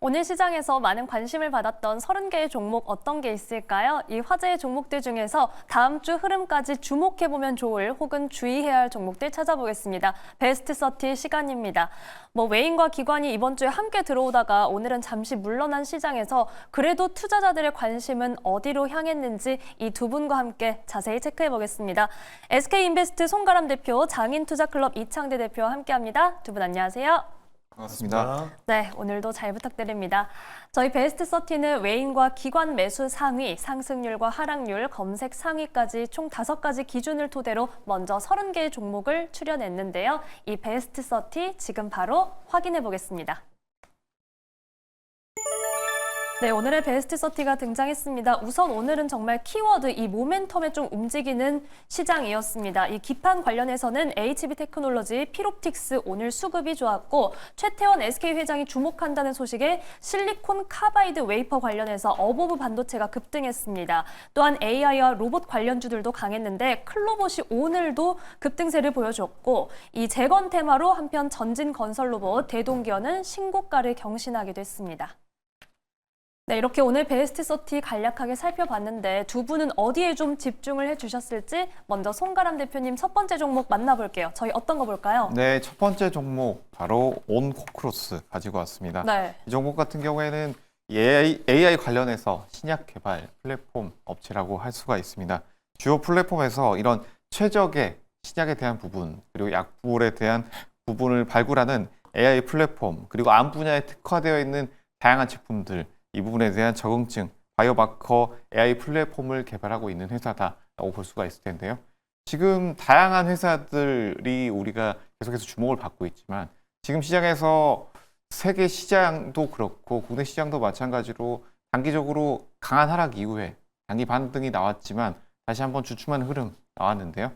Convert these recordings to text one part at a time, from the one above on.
오늘 시장에서 많은 관심을 받았던 30개의 종목 어떤 게 있을까요? 이 화제의 종목들 중에서 다음 주 흐름까지 주목해보면 좋을 혹은 주의해야 할 종목들 찾아보겠습니다. 베스트 30 시간입니다. 외인과 기관이 이번 주에 함께 들어오다가 오늘은 잠시 물러난 시장에서 그래도 투자자들의 관심은 어디로 향했는지 이 두 분과 함께 자세히 체크해보겠습니다. SK인베스트 송가람 대표, 장인투자클럽 이창대 대표와 함께합니다. 두 분 안녕하세요. 반갑습니다. 네, 오늘도 잘 부탁드립니다. 저희 베스트 30는 외인과 기관 매수 상위, 상승률과 하락률, 검색 상위까지 총 5가지 기준을 토대로 먼저 30개의 종목을 추려냈는데요. 이 베스트 30 지금 바로 확인해 보겠습니다. 네, 오늘의 베스트 30가 등장했습니다. 우선 오늘은 정말 키워드, 이 모멘텀에 좀 움직이는 시장이었습니다. 이 기판 관련해서는 HB테크놀로지, 필옵틱스 오늘 수급이 좋았고 최태원 SK 회장이 주목한다는 소식에 실리콘 카바이드 웨이퍼 관련해서 어보브 반도체가 급등했습니다. 또한 AI와 로봇 관련주들도 강했는데 클로봇이 오늘도 급등세를 보여줬고 이 재건 테마로 한편 전진건설로봇, 대동기어는 신고가를 경신하기도 했습니다. 네, 이렇게 오늘 베스트 30 간략하게 살펴봤는데 두 분은 어디에 좀 집중을 해주셨을지 먼저 송가람 대표님 첫 번째 종목 만나볼게요. 저희 어떤 거 볼까요? 네, 첫 번째 종목 바로 온코크로스 가지고 왔습니다. 네. 이 종목 같은 경우에는 AI 관련해서 신약 개발 플랫폼 업체라고 할 수가 있습니다. 주요 플랫폼에서 이런 최적의 신약에 대한 부분 그리고 약물에 대한 부분을 발굴하는 AI 플랫폼 그리고 암 분야에 특화되어 있는 다양한 제품들 이 부분에 대한 적응증, 바이오마커 AI 플랫폼을 개발하고 있는 회사다라고 볼 수가 있을 텐데요. 지금 다양한 회사들이 우리가 계속해서 주목을 받고 있지만 지금 시장에서 세계 시장도 그렇고 국내 시장도 마찬가지로 단기적으로 강한 하락 이후에 단기 반등이 나왔지만 다시 한번 주춤한 흐름 나왔는데요.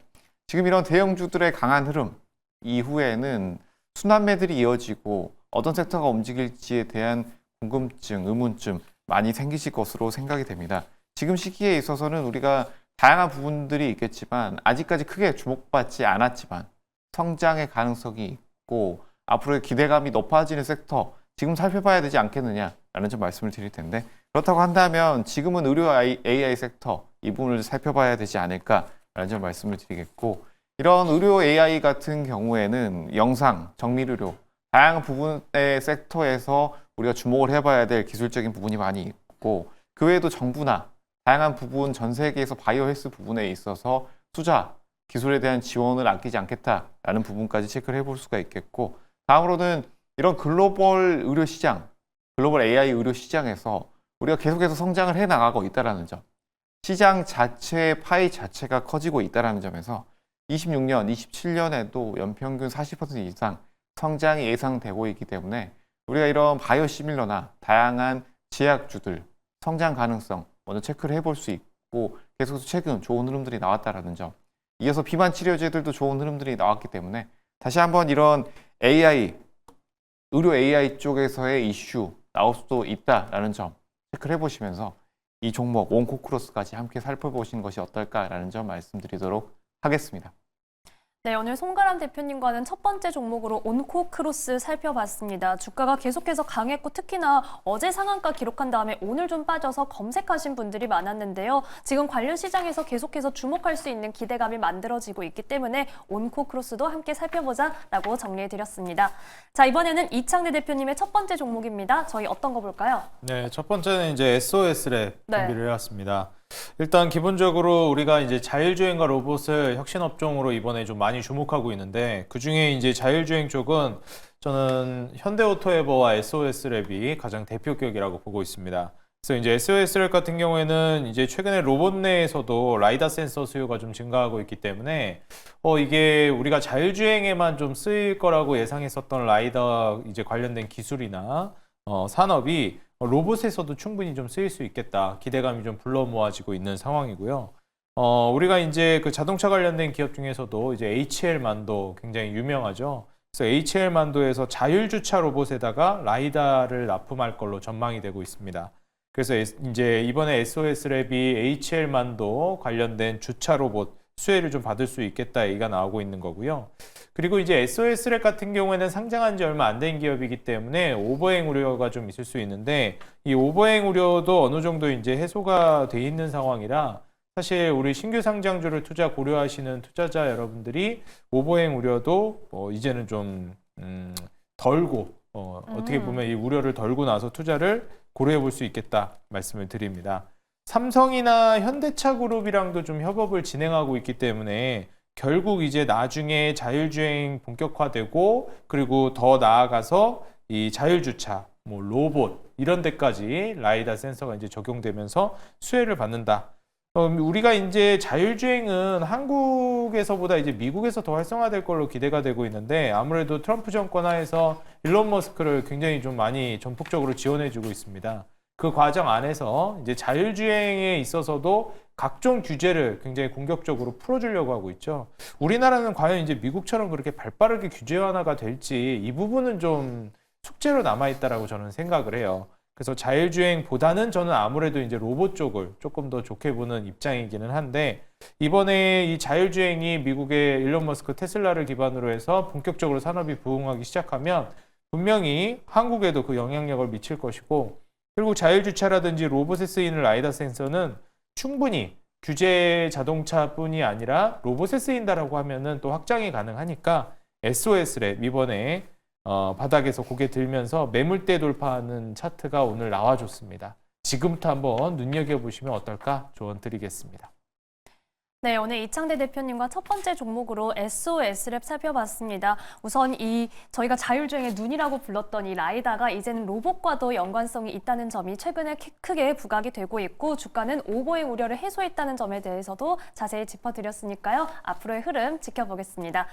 지금 이런 대형주들의 강한 흐름 이후에는 순환매들이 이어지고 어떤 섹터가 움직일지에 대한 궁금증, 의문점 많이 생기실 것으로 생각이 됩니다. 지금 시기에 있어서는 우리가 다양한 부분들이 있겠지만 아직까지 크게 주목받지 않았지만 성장의 가능성이 있고 앞으로의 기대감이 높아지는 섹터 지금 살펴봐야 되지 않겠느냐라는 좀 말씀을 드릴 텐데 그렇다고 한다면 지금은 의료 AI 섹터 이 부분을 살펴봐야 되지 않을까라는 좀 말씀을 드리겠고 이런 의료 AI 같은 경우에는 영상, 정밀의료 다양한 부분의 섹터에서 우리가 주목을 해봐야 될 기술적인 부분이 많이 있고 그 외에도 정부나 다양한 부분 전 세계에서 바이오 헬스 부분에 있어서 투자, 기술에 대한 지원을 아끼지 않겠다라는 부분까지 체크를 해볼 수가 있겠고 다음으로는 이런 글로벌 의료 시장, 글로벌 AI 의료 시장에서 우리가 계속해서 성장을 해나가고 있다는 점 시장 자체의 파이 자체가 커지고 있다는 점에서 26년, 27년에도 연평균 40% 이상 성장이 예상되고 있기 때문에 우리가 이런 바이오시밀러나 다양한 제약주들 성장 가능성 먼저 체크를 해볼 수 있고 계속해서 최근 좋은 흐름들이 나왔다는 점 이어서 비만 치료제들도 좋은 흐름들이 나왔기 때문에 다시 한번 이런 AI, 의료 AI 쪽에서의 이슈 나올 수도 있다라는 점 체크를 해보시면서 이 종목 온코크로스까지 함께 살펴보시는 것이 어떨까라는 점 말씀드리도록 하겠습니다. 네, 오늘 송가람 대표님과는 첫 번째 종목으로 온코크로스 살펴봤습니다. 주가가 계속해서 강했고 특히나 어제 상한가 기록한 다음에 오늘 좀 빠져서 검색하신 분들이 많았는데요. 지금 관련 시장에서 계속해서 주목할 수 있는 기대감이 만들어지고 있기 때문에 온코크로스도 함께 살펴보자라고 정리해드렸습니다. 자, 이번에는 이창대 대표님의 첫 번째 종목입니다. 저희 어떤 거 볼까요? 네, 첫 번째는 이제 SOS랩 네. 준비를 해왔습니다. 일단 기본적으로 우리가 이제 자율주행과 로봇을 혁신 업종으로 이번에 좀 많이 주목하고 있는데 그 중에 이제 자율주행 쪽은 저는 현대오토에버와 SOS랩이 가장 대표격이라고 보고 있습니다. 그래서 이제 SOS랩 같은 경우에는 이제 최근에 로봇 내에서도 라이다 센서 수요가 좀 증가하고 있기 때문에 이게 우리가 자율주행에만 좀 쓰일 거라고 예상했었던 라이다 이제 관련된 기술이나 산업이 로봇에서도 충분히 좀 쓰일 수 있겠다. 기대감이 좀 불러 모아지고 있는 상황이고요. 우리가 이제 그 자동차 관련된 기업 중에서도 이제 HL만도 굉장히 유명하죠. 그래서 HL만도에서 자율주차 로봇에다가 라이다를 납품할 걸로 전망이 되고 있습니다. 그래서 이제 이번에 SOS랩이 HL만도 관련된 주차 로봇 수혜를 좀 받을 수 있겠다 얘기가 나오고 있는 거고요. 그리고 이제 SOS랩 같은 경우에는 상장한 지 얼마 안 된 기업이기 때문에 오버행 우려가 좀 있을 수 있는데 이 오버행 우려도 어느 정도 이제 해소가 돼 있는 상황이라 사실 우리 신규 상장주를 투자 고려하시는 투자자 여러분들이 오버행 우려도 이제는 좀 덜고 어떻게 보면 이 우려를 덜고 나서 투자를 고려해 볼 수 있겠다 말씀을 드립니다. 삼성이나 현대차 그룹이랑도 좀 협업을 진행하고 있기 때문에 결국 이제 나중에 자율주행 본격화되고 그리고 더 나아가서 이 자율주차, 뭐 로봇 이런 데까지 라이다 센서가 이제 적용되면서 수혜를 받는다. 우리가 이제 자율주행은 한국에서보다 이제 미국에서 더 활성화될 걸로 기대가 되고 있는데 아무래도 트럼프 정권 하에서 일론 머스크를 굉장히 좀 많이 전폭적으로 지원해주고 있습니다. 그 과정 안에서 이제 자율주행에 있어서도 각종 규제를 굉장히 공격적으로 풀어주려고 하고 있죠. 우리나라는 과연 이제 미국처럼 그렇게 발빠르게 규제 완화가 될지 이 부분은 좀 숙제로 남아있다라고 저는 생각을 해요. 그래서 자율주행보다는 저는 아무래도 이제 로봇 쪽을 조금 더 좋게 보는 입장이기는 한데 이번에 이 자율주행이 미국의 일론 머스크 테슬라를 기반으로 해서 본격적으로 산업이 부흥하기 시작하면 분명히 한국에도 그 영향력을 미칠 것이고 그리고 자율주차라든지 로봇에 쓰이는 라이다 센서는 충분히 규제 자동차뿐이 아니라 로봇에 쓰인다라고 하면은 또 확장이 가능하니까 SOS랩 이번에 바닥에서 고개 들면서 매물대 돌파하는 차트가 오늘 나와줬습니다. 지금부터 한번 눈여겨보시면 어떨까 조언 드리겠습니다. 네, 오늘 이창대 대표님과 첫 번째 종목으로 SOS랩 살펴봤습니다. 우선 저희가 자율주행의 눈이라고 불렀던 이 라이다가 이제는 로봇과도 연관성이 있다는 점이 최근에 크게 부각이 되고 있고 주가는 오버행 우려를 해소했다는 점에 대해서도 자세히 짚어드렸으니까요. 앞으로의 흐름 지켜보겠습니다.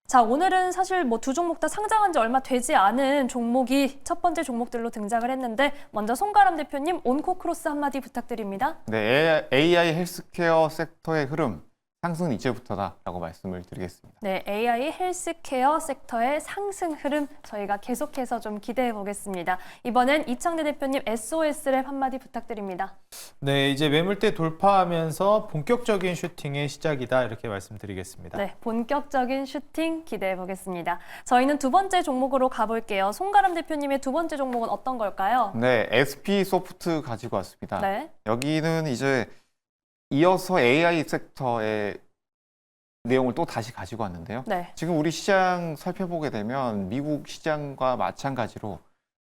자, 오늘은 사실 뭐 두 종목 다 상장한 지 얼마 되지 않은 종목이 첫 번째 종목들로 등장을 했는데 먼저 송가람 대표님 온코크로스 한마디 부탁드립니다. 네, AI 헬스케어 섹터의 흐름 상승 이제부터다라고 말씀을 드리겠습니다. 네, AI 헬스케어 섹터의 상승 흐름 저희가 계속해서 좀 기대해 보겠습니다. 이번엔 이창대 대표님 SOS랩 한마디 부탁드립니다. 네, 이제 매물대 돌파하면서 본격적인 슈팅의 시작이다 이렇게 말씀드리겠습니다. 네, 본격적인 슈팅 기대해 보겠습니다. 저희는 두 번째 종목으로 가볼게요. 송가람 대표님의 두 번째 종목은 어떤 걸까요? 네, SP 소프트 가지고 왔습니다. 네. 여기는 이제 이어서 AI 섹터의 내용을 또 다시 가지고 왔는데요. 네. 지금 우리 시장 살펴보게 되면 미국 시장과 마찬가지로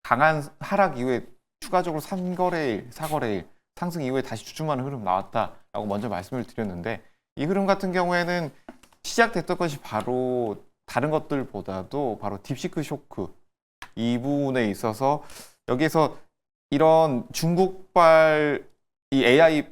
강한 하락 이후에 추가적으로 3거래일, 4거래일 상승 이후에 다시 주춤하는 흐름 나왔다라고 먼저 말씀을 드렸는데 이 흐름 같은 경우에는 시작됐던 것이 바로 다른 것들보다도 바로 딥시크 쇼크 이 부분에 있어서 여기에서 이런 중국발 이 AI에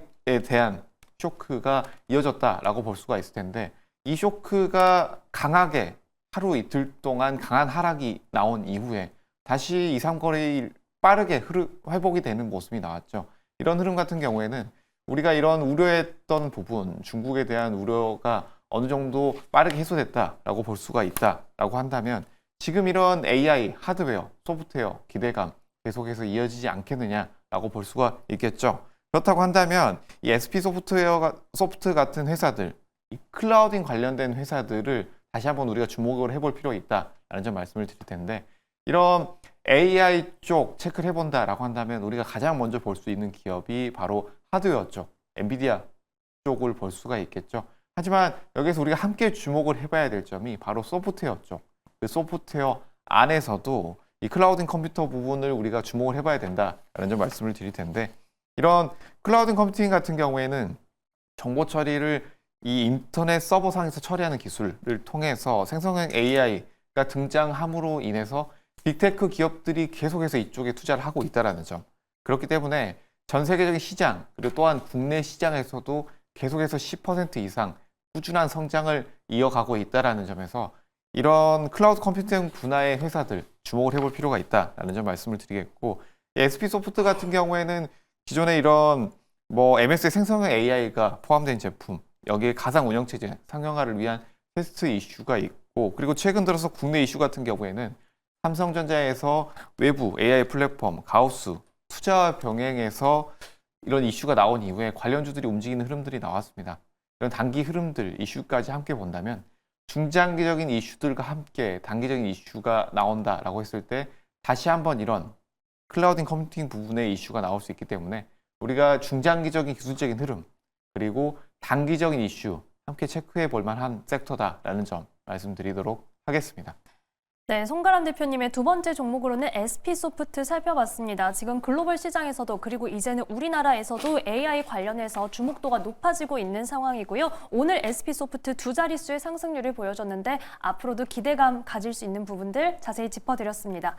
대한 쇼크가 이어졌다라고 볼 수가 있을 텐데 이 쇼크가 강하게 하루 이틀 동안 강한 하락이 나온 이후에 다시 2, 3거래일 빠르게 회복이 되는 모습이 나왔죠. 이런 흐름 같은 경우에는 우리가 이런 우려했던 부분, 중국에 대한 우려가 어느 정도 빠르게 해소됐다라고 볼 수가 있다라고 한다면 지금 이런 AI, 하드웨어, 소프트웨어 기대감 계속해서 이어지지 않겠느냐라고 볼 수가 있겠죠. 그렇다고 한다면 이 SP 소프트 같은 회사들, 이 클라우딩 관련된 회사들을 다시 한번 우리가 주목을 해볼 필요가 있다라는 점 말씀을 드릴 텐데 이런 AI 쪽 체크를 해본다라고 한다면 우리가 가장 먼저 볼 수 있는 기업이 바로 하드웨어 쪽, 엔비디아 쪽을 볼 수가 있겠죠. 하지만 여기서 우리가 함께 주목을 해봐야 될 점이 바로 소프트웨어 쪽, 그 소프트웨어 안에서도 이 클라우딩 컴퓨터 부분을 우리가 주목을 해봐야 된다라는 점 말씀을 드릴 텐데 이런 클라우딩 컴퓨팅 같은 경우에는 정보 처리를 이 인터넷 서버상에서 처리하는 기술을 통해서 생성형 AI가 등장함으로 인해서 빅테크 기업들이 계속해서 이쪽에 투자를 하고 있다는 점. 그렇기 때문에 전 세계적인 시장 그리고 또한 국내 시장에서도 계속해서 10% 이상 꾸준한 성장을 이어가고 있다는 점에서 이런 클라우드 컴퓨팅 분야의 회사들 주목을 해볼 필요가 있다는 점 말씀을 드리겠고 SP 소프트 같은 경우에는 기존에 이런 MS의 생성형 AI가 포함된 제품 여기에 가상 운영체제 상용화를 위한 테스트 이슈가 있고 그리고 최근 들어서 국내 이슈 같은 경우에는 삼성전자에서 외부 AI 플랫폼 가우스 투자와 병행해서 이런 이슈가 나온 이후에 관련주들이 움직이는 흐름들이 나왔습니다. 이런 단기 흐름들, 이슈까지 함께 본다면 중장기적인 이슈들과 함께 단기적인 이슈가 나온다라고 했을 때 다시 한번 이런 클라우딩 컴퓨팅 부분의 이슈가 나올 수 있기 때문에 우리가 중장기적인 기술적인 흐름 그리고 단기적인 이슈 함께 체크해 볼 만한 섹터다라는 점 말씀드리도록 하겠습니다. 네, 송가람 대표님의 두 번째 종목으로는 SP소프트 살펴봤습니다. 지금 글로벌 시장에서도 그리고 이제는 우리나라에서도 AI 관련해서 주목도가 높아지고 있는 상황이고요. 오늘 SP소프트 두 자릿수의 상승률을 보여줬는데 앞으로도 기대감 가질 수 있는 부분들 자세히 짚어드렸습니다.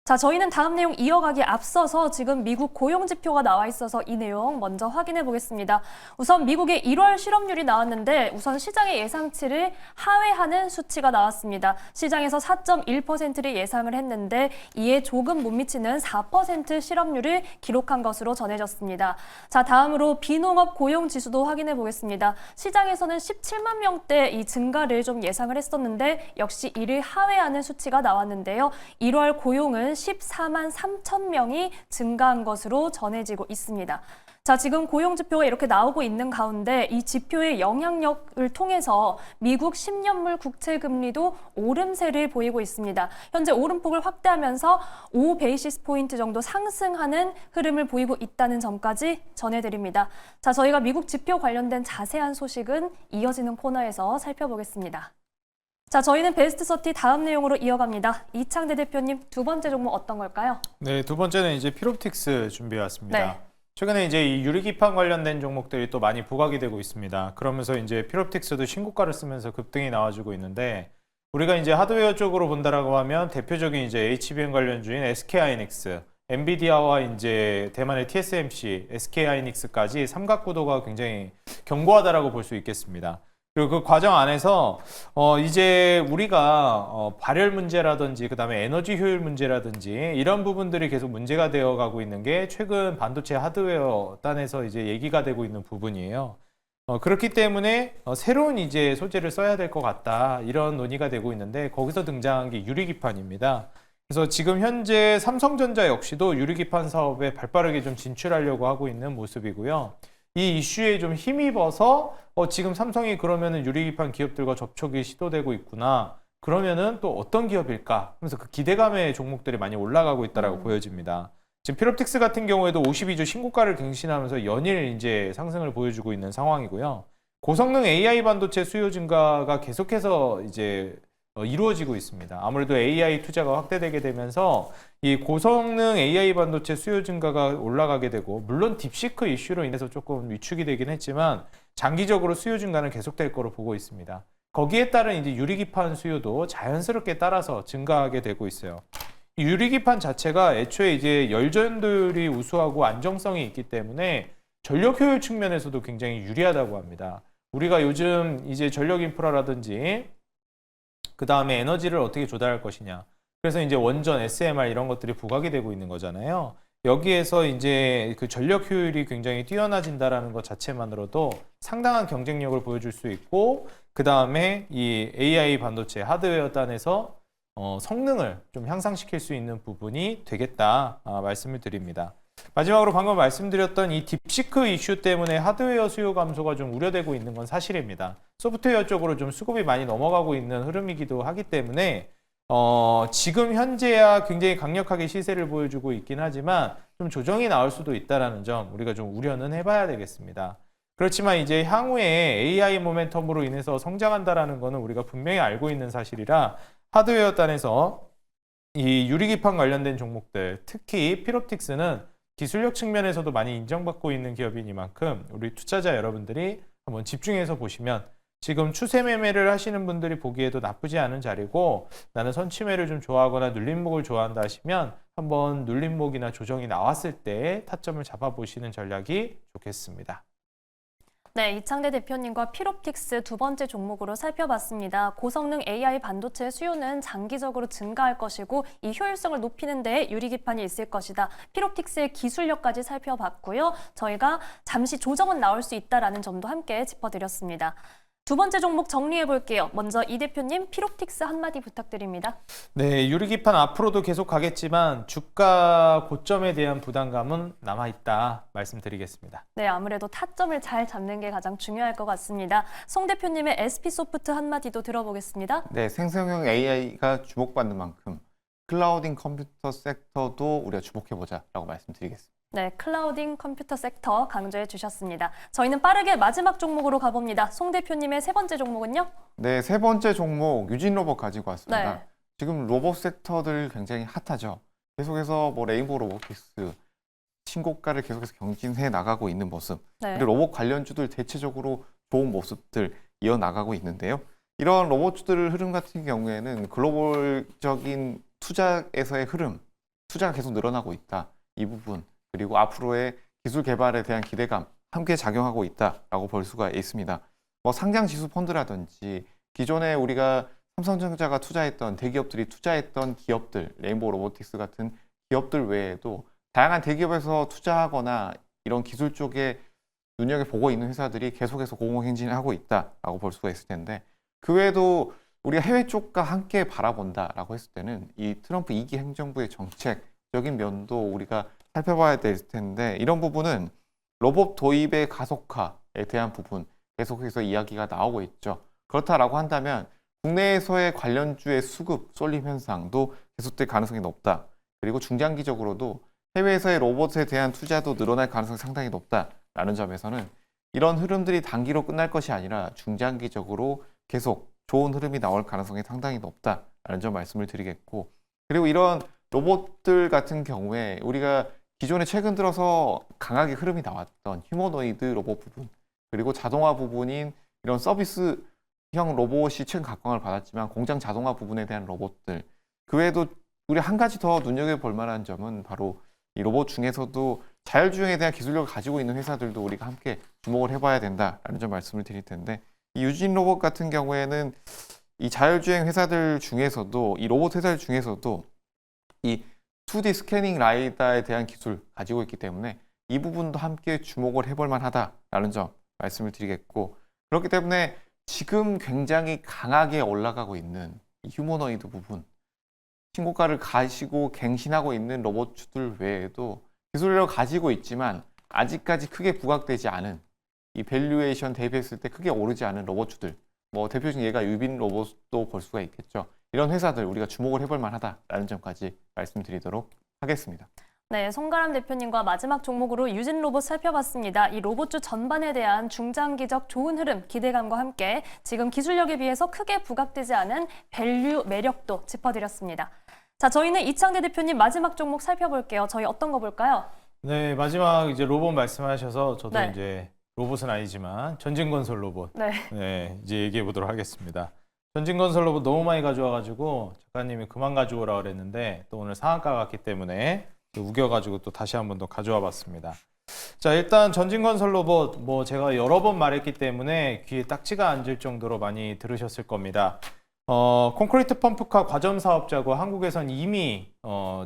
자, 저희는 다음 내용 이어가기에 앞서서 지금 미국 고용지표가 나와 있어서 이 내용 먼저 확인해 보겠습니다. 우선 미국의 1월 실업률이 나왔는데 우선 시장의 예상치를 하회하는 수치가 나왔습니다. 시장에서 4.1%를 예상을 했는데 이에 조금 못 미치는 4% 실업률을 기록한 것으로 전해졌습니다. 자, 다음으로 비농업 고용지수도 확인해 보겠습니다. 시장에서는 17만 명대 이 증가를 좀 예상을 했었는데 역시 이를 하회하는 수치가 나왔는데요. 1월 고용은 14만 3천 명이 증가한 것으로 전해지고 있습니다. 자, 지금 고용지표가 이렇게 나오고 있는 가운데 이 지표의 영향력을 통해서 미국 10년물 국채금리도 오름세를 보이고 있습니다. 현재 오름폭을 확대하면서 5 베이시스 포인트 정도 상승하는 흐름을 보이고 있다는 점까지 전해드립니다. 자, 저희가 미국 지표 관련된 자세한 소식은 이어지는 코너에서 살펴보겠습니다. 자, 저희는 베스트 30 다음 내용으로 이어갑니다. 이창대 대표님, 두 번째 종목 어떤 걸까요? 네, 두 번째는 이제 필옵틱스 준비해 왔습니다. 네. 최근에 이제 이 유리기판 관련된 종목들이 또 많이 부각이 되고 있습니다. 그러면서 이제 필옵틱스도 신고가를 쓰면서 급등이 나와주고 있는데 우리가 이제 하드웨어 쪽으로 본다라고 하면 대표적인 이제 HBM 관련주인 SK하이닉스, 엔비디아와 이제 대만의 TSMC, SK하이닉스까지 삼각구도가 굉장히 견고하다라고 볼 수 있겠습니다. 그리고 그 과정 안에서 이제 우리가 발열 문제라든지 그다음에 에너지 효율 문제라든지 이런 부분들이 계속 문제가 되어 가고 있는 게 최근 반도체 하드웨어 단에서 이제 얘기가 되고 있는 부분이에요. 그렇기 때문에 새로운 이제 소재를 써야 될 것 같다 이런 논의가 되고 있는데 거기서 등장한 게 유리기판입니다. 그래서 지금 현재 삼성전자 역시도 유리기판 사업에 발빠르게 좀 진출하려고 하고 있는 모습이고요. 이 이슈에 좀 힘입어서 지금 삼성이 그러면은 유리기판 기업들과 접촉이 시도되고 있구나. 그러면은 또 어떤 기업일까? 하면서 그 기대감의 종목들이 많이 올라가고 있다라고 보여집니다. 지금 필옵틱스 같은 경우에도 52주 신고가를 갱신하면서 연일 이제 상승을 보여주고 있는 상황이고요. 고성능 AI 반도체 수요 증가가 계속해서 이제 이루어지고 있습니다. 아무래도 AI 투자가 확대되게 되면서 이 고성능 AI 반도체 수요 증가가 올라가게 되고 물론 딥시크 이슈로 인해서 조금 위축이 되긴 했지만 장기적으로 수요 증가는 계속될 거로 보고 있습니다. 거기에 따른 이제 유리기판 수요도 자연스럽게 따라서 증가하게 되고 있어요. 이 유리기판 자체가 애초에 이제 열전도율이 우수하고 안정성이 있기 때문에 전력 효율 측면에서도 굉장히 유리하다고 합니다. 우리가 요즘 이제 전력 인프라라든지 그 다음에 에너지를 어떻게 조달할 것이냐. 그래서 이제 원전, SMR 이런 것들이 부각이 되고 있는 거잖아요. 여기에서 이제 그 전력 효율이 굉장히 뛰어나진다라는 것 자체만으로도 상당한 경쟁력을 보여줄 수 있고, 그 다음에 이 AI 반도체 하드웨어 단에서 성능을 좀 향상시킬 수 있는 부분이 되겠다 말씀을 드립니다. 마지막으로 방금 말씀드렸던 이 딥시크 이슈 때문에 하드웨어 수요 감소가 좀 우려되고 있는 건 사실입니다. 소프트웨어 쪽으로 좀 수급이 많이 넘어가고 있는 흐름이기도 하기 때문에 지금 현재야 굉장히 강력하게 시세를 보여주고 있긴 하지만 좀 조정이 나올 수도 있다는 점 우리가 좀 우려는 해봐야 되겠습니다. 그렇지만 이제 향후에 AI 모멘텀으로 인해서 성장한다라는 거는 우리가 분명히 알고 있는 사실이라 하드웨어 단에서 이 유리기판 관련된 종목들, 특히 필옵틱스는 기술력 측면에서도 많이 인정받고 있는 기업이니만큼 우리 투자자 여러분들이 한번 집중해서 보시면 지금 추세 매매를 하시는 분들이 보기에도 나쁘지 않은 자리고, 나는 선취매를 좀 좋아하거나 눌림목을 좋아한다 하시면 한번 눌림목이나 조정이 나왔을 때 타점을 잡아보시는 전략이 좋겠습니다. 네, 이창대 대표님과 필옵틱스 두 번째 종목으로 살펴봤습니다. 고성능 AI 반도체 수요는 장기적으로 증가할 것이고 이 효율성을 높이는 데 유리기판이 있을 것이다. 필옵틱스의 기술력까지 살펴봤고요. 저희가 잠시 조정은 나올 수 있다는 점도 함께 짚어드렸습니다. 두 번째 종목 정리해 볼게요. 먼저 이 대표님 피롭틱스 한마디 부탁드립니다. 네, 유리기판 앞으로도 계속 가겠지만 주가 고점에 대한 부담감은 남아있다 말씀드리겠습니다. 네, 아무래도 타점을 잘 잡는 게 가장 중요할 것 같습니다. 송 대표님의 SP소프트 한마디도 들어보겠습니다. 네, 생성형 AI가 주목받는 만큼 클라우딩 컴퓨터 섹터도 우리가 주목해보자라고 말씀드리겠습니다. 네, 클라우딩 컴퓨터 섹터 강조해 주셨습니다. 저희는 빠르게 마지막 종목으로 가봅니다. 송 대표님의 세 번째 종목은요? 네, 세 번째 종목 유진 로봇 가지고 왔습니다. 네. 지금 로봇 섹터들 굉장히 핫하죠. 계속해서 뭐 레인보우 로보틱스 신고가를 계속해서 경신해 나가고 있는 모습. 네. 그리고 로봇 관련주들 대체적으로 좋은 모습들 이어 나가고 있는데요. 이런 로봇주들 흐름 같은 경우에는 글로벌적인 투자에서의 흐름, 투자가 계속 늘어나고 있다. 이 부분 그리고 앞으로의 기술 개발에 대한 기대감 함께 작용하고 있다라고 볼 수가 있습니다. 뭐 상장 지수 펀드라든지 기존에 우리가 삼성전자가 투자했던 대기업들이 투자했던 기업들, 레인보우 로보틱스 같은 기업들 외에도 다양한 대기업에서 투자하거나 이런 기술 쪽에 눈여겨보고 있는 회사들이 계속해서 공공행진하고 있다라고 볼 수가 있을 텐데 그 외에도 우리가 해외 쪽과 함께 바라본다라고 했을 때는 이 트럼프 2기 행정부의 정책적인 면도 우리가 살펴봐야 될 텐데 이런 부분은 로봇 도입의 가속화에 대한 부분 계속해서 이야기가 나오고 있죠. 그렇다라고 한다면 국내에서의 관련주의 수급 쏠림 현상도 계속될 가능성이 높다. 그리고 중장기적으로도 해외에서의 로봇에 대한 투자도 늘어날 가능성이 상당히 높다라는 점에서는 이런 흐름들이 단기로 끝날 것이 아니라 중장기적으로 계속 좋은 흐름이 나올 가능성이 상당히 높다라는 점 말씀을 드리겠고 그리고 이런 로봇들 같은 경우에 우리가 기존에 최근 들어서 강하게 흐름이 나왔던 휴머노이드 로봇 부분 그리고 자동화 부분인 이런 서비스형 로봇이 최근 각광을 받았지만 공장 자동화 부분에 대한 로봇들 그 외에도 우리 한 가지 더 눈여겨볼 만한 점은 바로 이 로봇 중에서도 자율주행에 대한 기술력을 가지고 있는 회사들도 우리가 함께 주목을 해봐야 된다라는 점 말씀을 드릴 텐데 이 유진 로봇 같은 경우에는 이 자율주행 회사들 중에서도 이 로봇 회사들 중에서도 이 2D 스캐닝 라이다에 대한 기술 가지고 있기 때문에 이 부분도 함께 주목을 해볼 만하다라는 점 말씀을 드리겠고 그렇기 때문에 지금 굉장히 강하게 올라가고 있는 이 휴머노이드 부분 신고가를 가시고 갱신하고 있는 로봇주들 외에도 기술력을 가지고 있지만 아직까지 크게 부각되지 않은 이 밸류에이션 대비했을 때 크게 오르지 않은 로봇주들 뭐 대표적인 예가 유빈 로봇도 볼 수가 있겠죠. 이런 회사들 우리가 주목을 해볼 만하다라는 점까지 말씀드리도록 하겠습니다. 네, 송가람 대표님과 마지막 종목으로 유진 로봇 살펴봤습니다. 이 로봇주 전반에 대한 중장기적 좋은 흐름, 기대감과 함께 지금 기술력에 비해서 크게 부각되지 않은 밸류 매력도 짚어드렸습니다. 자, 저희는 이창대 대표님 마지막 종목 살펴볼게요. 저희 어떤 거 볼까요? 네, 마지막 이제 로봇 말씀하셔서 저도 네. 이제 로봇은 아니지만 전진건설 로봇 네. 이제 얘기해 보도록 하겠습니다. 전진건설 로봇 너무 많이 가져와가지고 작가님이 그만 가져오라 그랬는데 또 오늘 상한가 갔기 때문에 또 우겨가지고 또 다시 한번 더 가져와 봤습니다. 자, 일단 전진건설 로봇 뭐 제가 여러 번 말했기 때문에 귀에 딱지가 앉을 정도로 많이 들으셨을 겁니다. 콘크리트 펌프카 과점 사업자고 한국에선 이미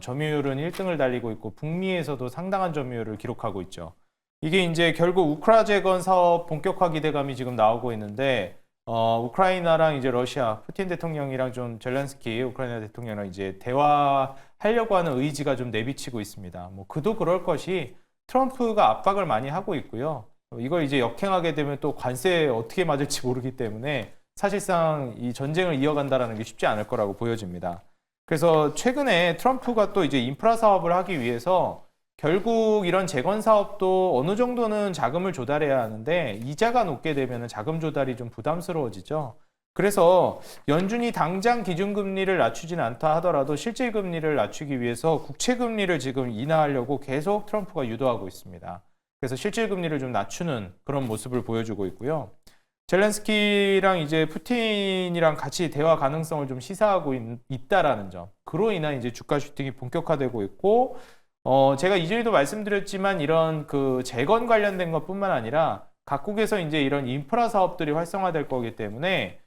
점유율은 1등을 달리고 있고 북미에서도 상당한 점유율을 기록하고 있죠. 이게 이제 결국 우크라 재건 사업 본격화 기대감이 지금 나오고 있는데 우크라이나랑 이제 러시아 푸틴 대통령이랑 좀 젤렌스키 우크라이나 대통령이랑 이제 대화하려고 하는 의지가 좀 내비치고 있습니다. 뭐 그도 그럴 것이 트럼프가 압박을 많이 하고 있고요. 이걸 이제 역행하게 되면 또 관세에 어떻게 맞을지 모르기 때문에 사실상 이 전쟁을 이어간다라는 게 쉽지 않을 거라고 보여집니다. 그래서 최근에 트럼프가 또 이제 인프라 사업을 하기 위해서 결국 이런 재건 사업도 어느 정도는 자금을 조달해야 하는데 이자가 높게 되면 자금 조달이 좀 부담스러워지죠. 그래서 연준이 당장 기준금리를 낮추진 않다 하더라도 실질금리를 낮추기 위해서 국채금리를 지금 인하하려고 계속 트럼프가 유도하고 있습니다. 그래서 실질금리를 좀 낮추는 그런 모습을 보여주고 있고요. 젤렌스키랑 이제 푸틴이랑 같이 대화 가능성을 좀 시사하고 있다라는 점. 그로 인한 이제 주가 슈팅이 본격화되고 있고, 제가 이전에도 말씀드렸지만 이런 그 재건 관련된 것뿐만 아니라 각국에서 이제 이런 인프라 사업들이 활성화될 거기 때문에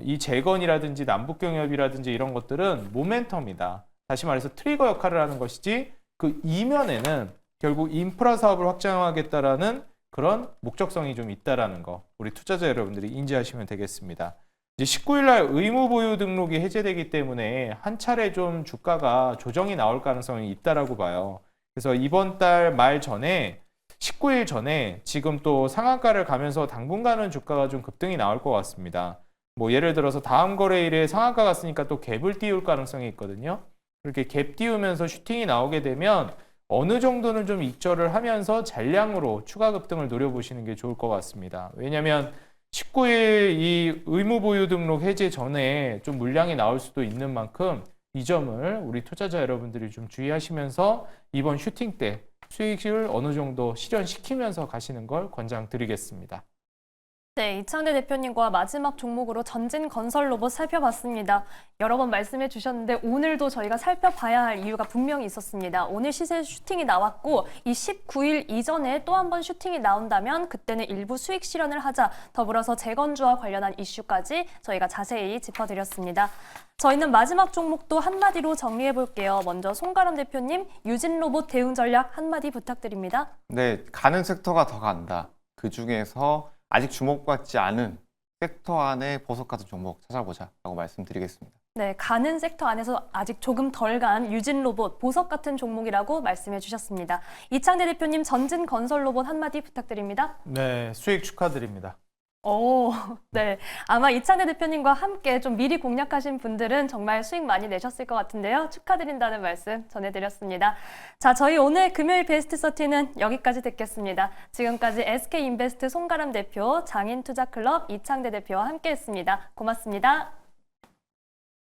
이 재건이라든지 남북경협이라든지 이런 것들은 모멘텀이다. 다시 말해서 트리거 역할을 하는 것이지 그 이면에는 결국 인프라 사업을 확장하겠다라는 그런 목적성이 좀 있다라는 거 우리 투자자 여러분들이 인지하시면 되겠습니다. 이제 19일 날 의무 보유 등록이 해제되기 때문에 한 차례 좀 주가가 조정이 나올 가능성이 있다라고 봐요. 그래서 이번 달 말 전에 19일 전에 지금 또 상한가를 가면서 당분간은 주가가 좀 급등이 나올 것 같습니다. 뭐 예를 들어서 다음 거래일에 상한가 갔으니까 또 갭을 띄울 가능성이 있거든요. 그렇게 갭 띄우면서 슈팅이 나오게 되면 어느 정도는 좀 익절을 하면서 잔량으로 추가 급등을 노려보시는 게 좋을 것 같습니다. 왜냐하면 19일 이 의무 보유 등록 해제 전에 좀 물량이 나올 수도 있는 만큼 이 점을 우리 투자자 여러분들이 좀 주의하시면서 이번 슈팅 때 수익을 어느 정도 실현시키면서 가시는 걸 권장드리겠습니다. 네, 이창대 대표님과 마지막 종목으로 전진건설 로봇 살펴봤습니다. 여러 번 말씀해 주셨는데 오늘도 저희가 살펴봐야 할 이유가 분명히 있었습니다. 오늘 시세 슈팅이 나왔고 이 19일 이전에 또 한 번 슈팅이 나온다면 그때는 일부 수익 실현을 하자, 더불어서 재건주와 관련한 이슈까지 저희가 자세히 짚어드렸습니다. 저희는 마지막 종목도 한마디로 정리해 볼게요. 먼저 송가람 대표님, 유진 로봇 대응 전략 한마디 부탁드립니다. 네, 가는 섹터가 더 간다. 그 중에서 아직 주목받지 않은 섹터 안에 보석 같은 종목 찾아보자라고 말씀드리겠습니다. 네, 가는 섹터 안에서 아직 조금 덜 간 유진 로봇, 보석 같은 종목이라고 말씀해 주셨습니다. 이창대 대표님, 전진 건설 로봇 한마디 부탁드립니다. 네, 수익 축하드립니다. 오, 네. 아마 이창대 대표님과 함께 좀 미리 공략하신 분들은 정말 수익 많이 내셨을 것 같은데요. 축하드린다는 말씀 전해드렸습니다. 자, 저희 오늘 금요일 베스트 30는 여기까지 듣겠습니다. 지금까지 SK인베스트 송가람 대표, 장인투자클럽 이창대 대표와 함께했습니다. 고맙습니다.